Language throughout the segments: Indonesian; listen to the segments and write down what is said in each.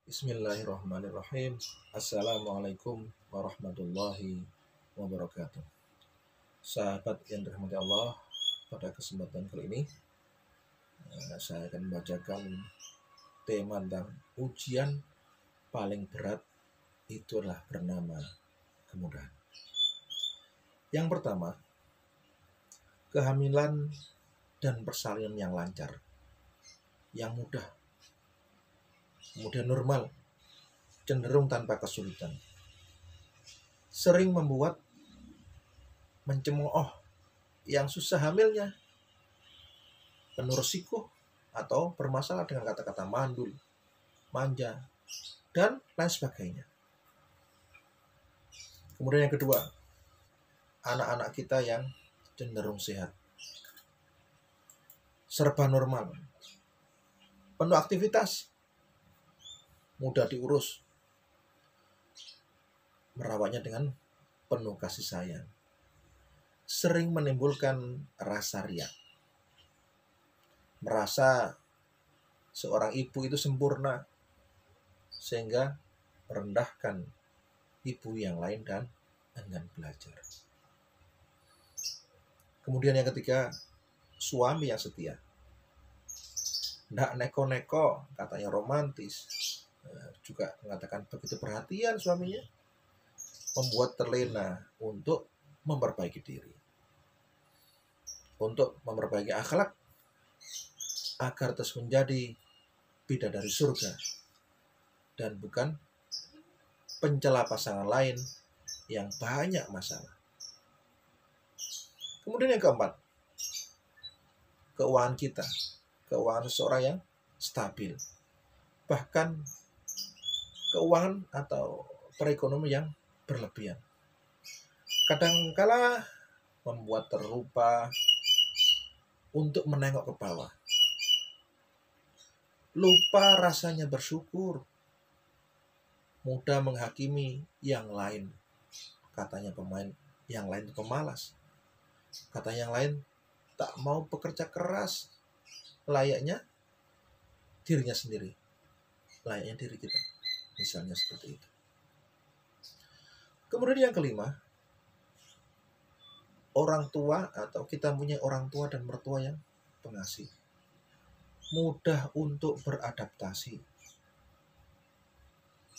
Bismillahirrahmanirrahim. Assalamualaikum warahmatullahi wabarakatuh. Sahabat yang dirahmati Allah, pada kesempatan kali ini saya akan membacakan tema tentang ujian paling berat itulah bernama kemudahan. Yang pertama, kehamilan dan persalinan yang lancar, yang mudah, kemudian normal, cenderung tanpa kesulitan, sering membuat mencemooh yang susah hamilnya, penuh resiko atau bermasalah dengan kata-kata mandul, manja, dan lain sebagainya. Kemudian yang kedua, anak-anak kita yang cenderung sehat, serba normal, penuh aktivitas, mudah diurus, merawatnya dengan penuh kasih sayang, sering menimbulkan rasa riak, merasa seorang ibu itu sempurna sehingga merendahkan ibu yang lain dan enggan belajar. Kemudian yang ketiga, suami yang setia, ndak neko-neko, katanya romantis, juga mengatakan begitu perhatian suaminya, membuat terlena untuk memperbaiki diri, untuk memperbaiki akhlak agar terus menjadi bidadari surga dan bukan pencela pasangan lain yang banyak masalah. Kemudian yang keempat, keuangan kita, keuangan seseorang yang stabil, bahkan keuangan atau perekonomian yang berlebihan, kadangkala membuat terlupa untuk menengok ke bawah, lupa rasanya bersyukur, mudah menghakimi yang lain, katanya pemain yang lain itu pemalas, kata yang lain tak mau bekerja keras layaknya dirinya sendiri, layaknya diri kita, misalnya seperti itu. Kemudian yang kelima, orang tua atau kita punya orang tua dan mertua yang pengasih, mudah untuk beradaptasi,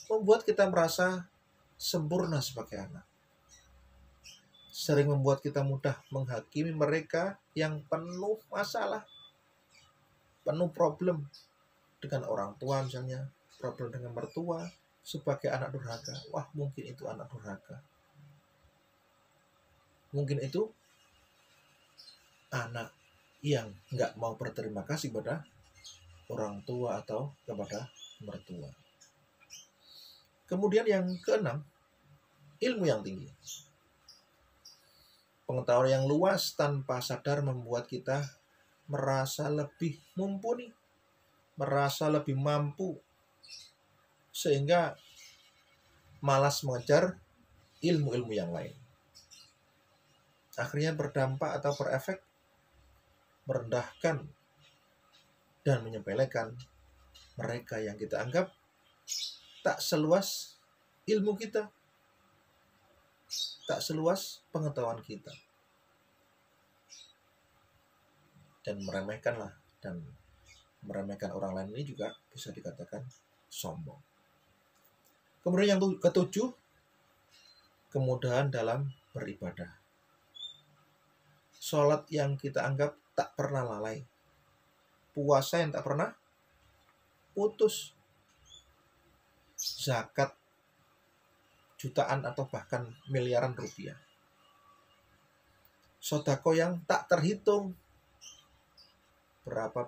membuat kita merasa sempurna sebagai anak, sering membuat kita mudah menghakimi mereka yang penuh masalah, penuh problem dengan orang tua, misalnya problem dengan mertua, sebagai anak durhaka. Wah, mungkin itu anak durhaka, mungkin itu anak yang nggak mau berterima kasih pada orang tua atau kepada mertua. Kemudian yang keenam, ilmu yang tinggi, pengetahuan yang luas tanpa sadar membuat kita merasa lebih mumpuni, merasa lebih mampu, sehingga malas mengejar ilmu-ilmu yang lain. Akhirnya berdampak atau berefek merendahkan dan menyepelekan mereka yang kita anggap tak seluas ilmu kita, tak seluas pengetahuan kita, dan meremehkan orang lain ini juga bisa dikatakan sombong. Kemudian yang ketujuh, kemudahan dalam beribadah, sholat yang kita anggap tak pernah lalai, puasa yang tak pernah putus, zakat jutaan atau bahkan miliaran rupiah, sodako yang tak terhitung, berapa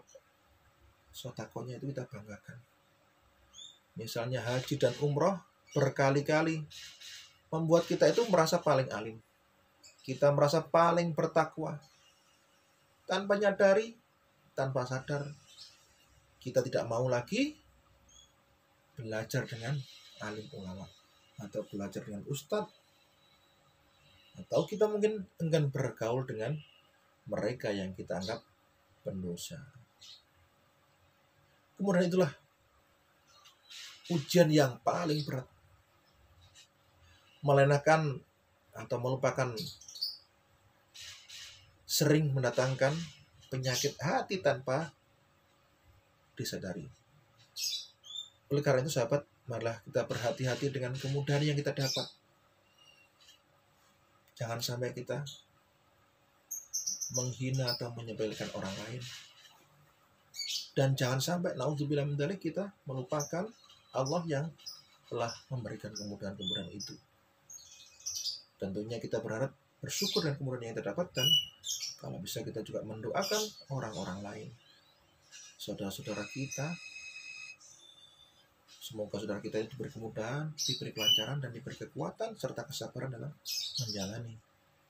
sodakonya itu kita banggakan. Misalnya haji dan umroh berkali-kali, membuat kita itu merasa paling alim, kita merasa paling bertakwa, tanpa nyadari, tanpa sadar, kita tidak mau lagi belajar dengan alim ulama atau belajar dengan ustadz, atau kita mungkin enggan bergaul dengan mereka yang kita anggap pendosa. Kemudian itulah ujian yang paling berat, melenakan atau melupakan, sering mendatangkan penyakit hati tanpa disadari. Oleh karena itu sahabat, marilah kita berhati-hati dengan kemudahan yang kita dapat. Jangan sampai kita menghina atau menyepelekan orang lain. Dan jangan sampai naudzubillah min dzalik kita melupakan Allah yang telah memberikan kemudahan-kemudahan itu. Tentunya kita berharap bersyukur dan kemudahan yang kita dapatkan. Kalau bisa kita juga mendoakan orang-orang lain, saudara-saudara kita. Semoga saudara kita itu diberi kemudahan, diberi kelancaran, dan diberi kekuatan serta kesabaran dalam menjalani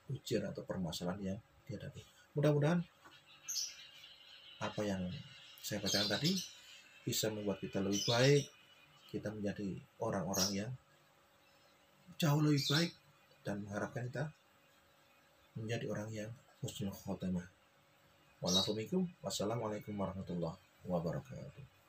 ujian atau permasalahan yang dihadapi. Mudah-mudahan apa yang saya bacakan tadi bisa membuat kita lebih baik, kita menjadi orang-orang yang jauh lebih baik, dan mengharapkan kita menjadi orang yang husnul khotimah. Wassalamualaikum warahmatullahi wabarakatuh.